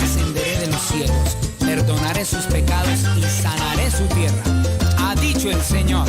descenderé de los cielos, perdonaré sus pecados y sanaré su tierra, ha dicho el Señor.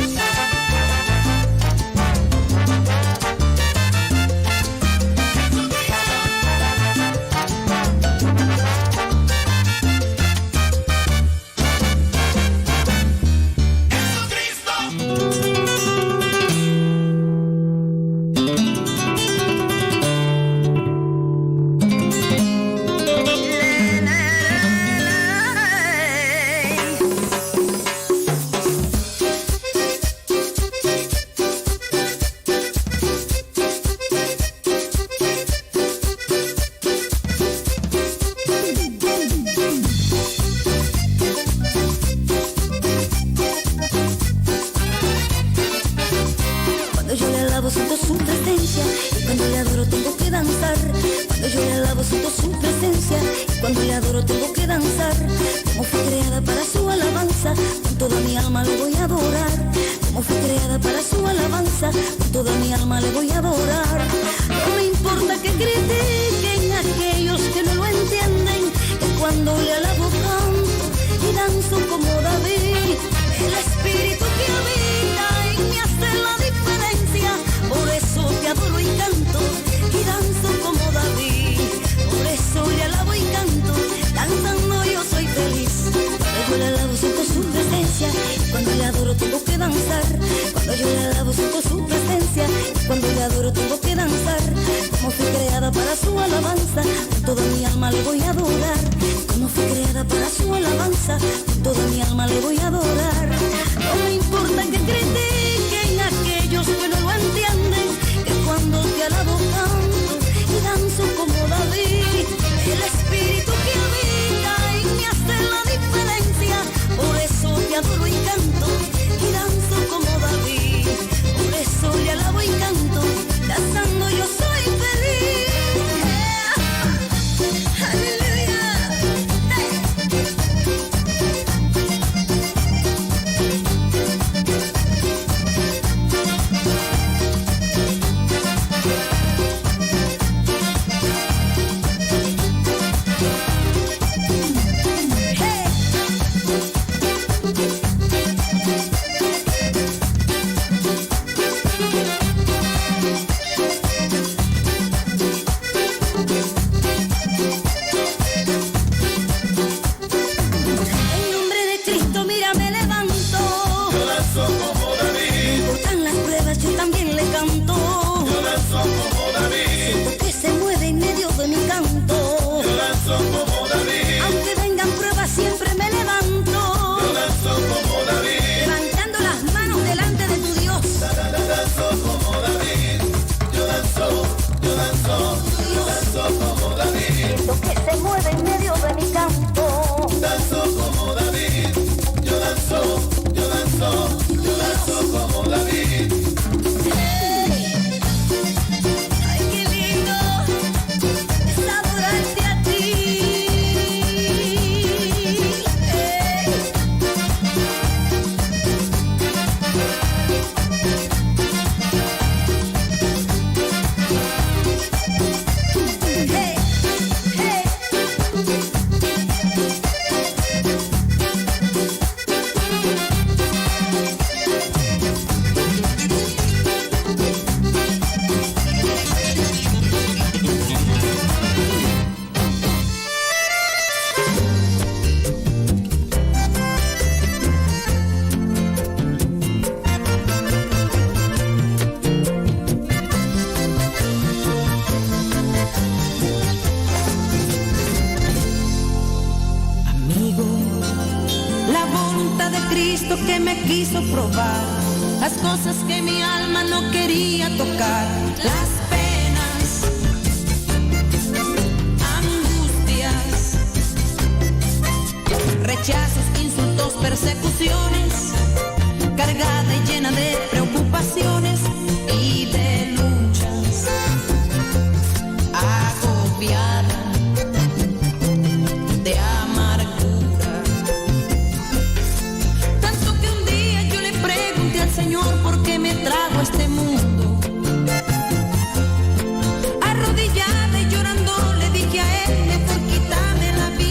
Arrodillada y llorando le dije a él, mejor quítame la vida.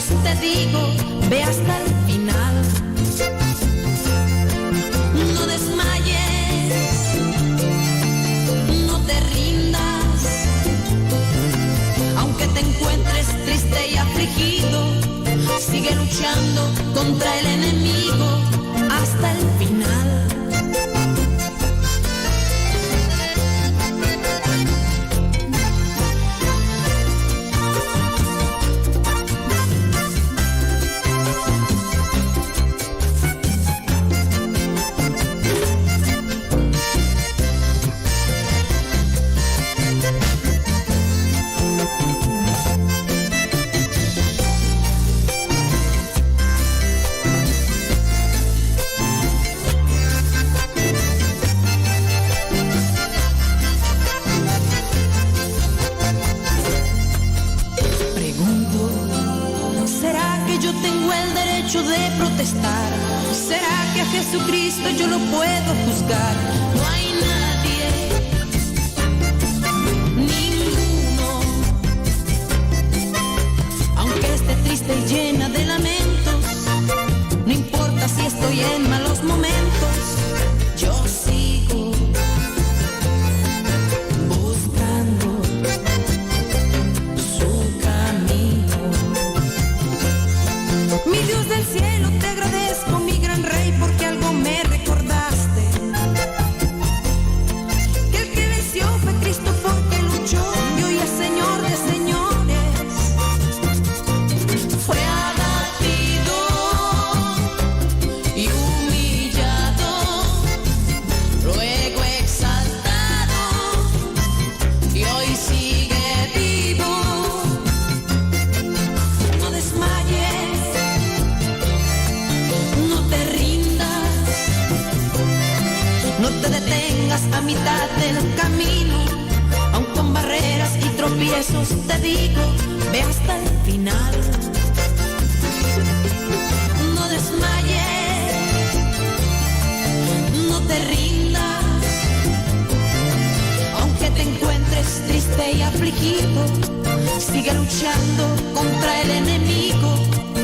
tropiezos, te digo, ve hasta el final. No desmayes, no te rindas, aunque te encuentres triste y afligido, sigue luchando contra el enemigo hasta el final. De protestar, ¿será que a Jesucristo yo lo puedo juzgar? No hay nadie, ninguno, aunque esté triste y llena de lamentos, no importa si estoy en malos momentos, yo sigo buscando su camino. Mi Dios del cielo, te agradezco, mi gran rey, porque algo me recordaste. Que el que venció fue Cristo porque luchó, y hoy es Señor de señores. Fue abatido y humillado, luego exaltado, y hoy sigue vivo. No desmayes, no te rindas, no te detengas a mitad del camino, aun con barreras y tropiezos, te digo, ve hasta el final. No desmayes, no te rindas, aunque te encuentres triste y afligido, sigue luchando contra el enemigo,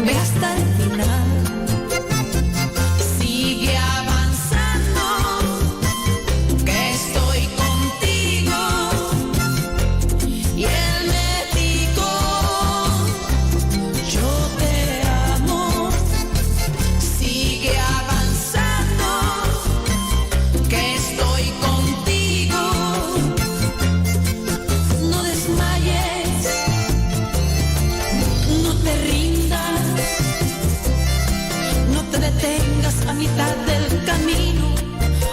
ve hasta el final. Sigue avanzando, que estoy contigo. Y él me dijo, yo te amo. Sigue avanzando, que estoy contigo. No desmayes, no te rindas, no te detengas a mitad del camino,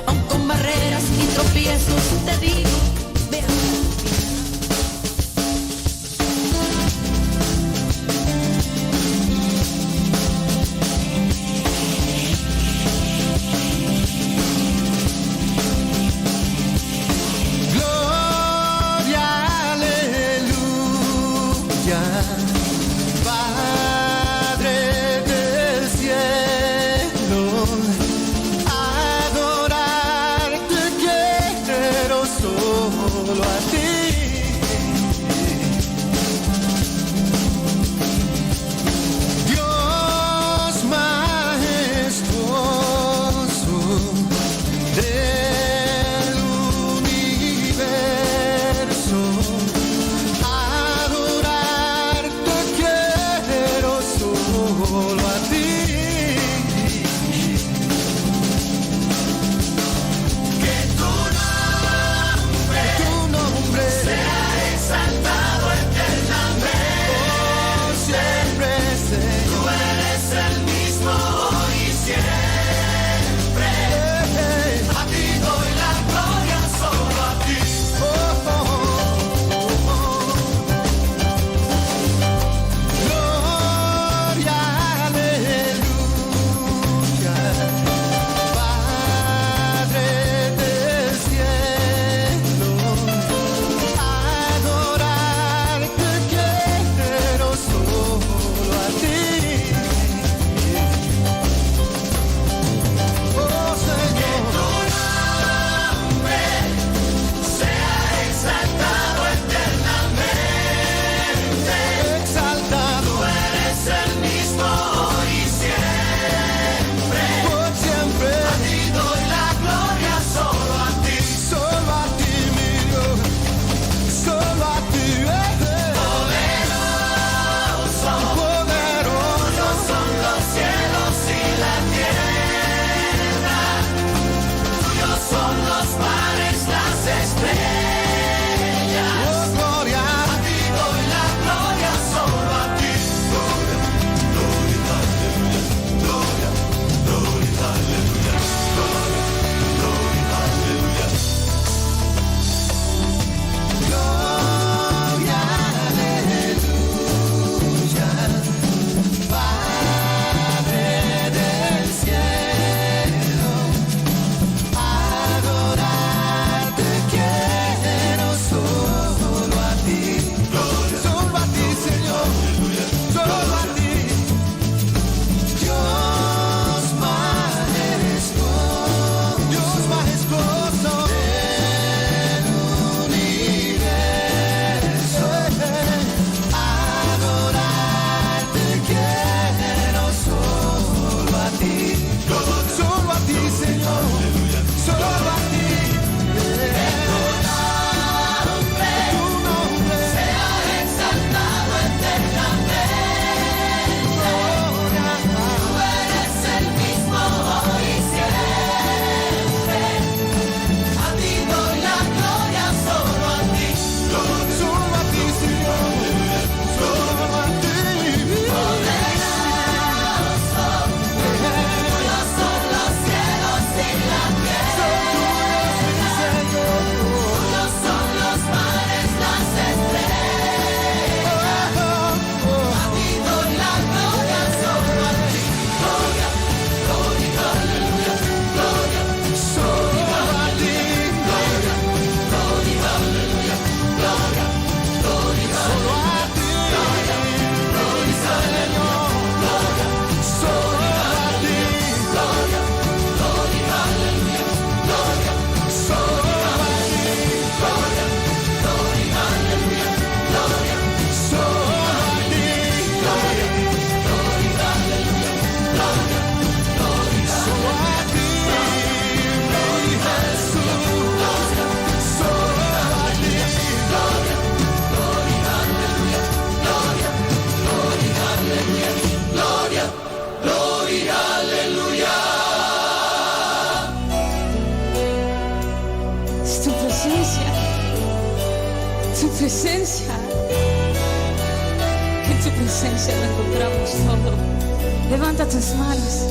aun con barreras y tropiezos, te digo, ve hasta el Gloria, aleluya, Padre del cielo, adorarte quiero solo a ti. Dios majestuoso del universo, adorarte quiero solo a ti. Que tu nombre sea exaltado eternamente, por siempre, Señor. Tú eres el mismo hoy y siempre. A ti doy la gloria, solo a ti. Gloria, aleluya. presencia, que en tu presencia lo encontramos todo. Levanta tus manos.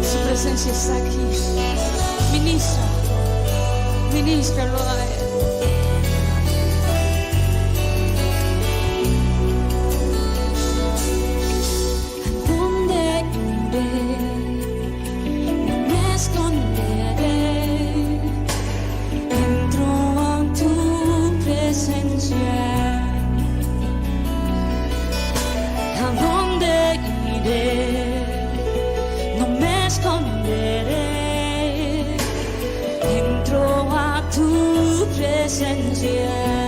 Su presencia está aquí. Ministra, ministralo a Él. No me esconderé, entro a tu presencia.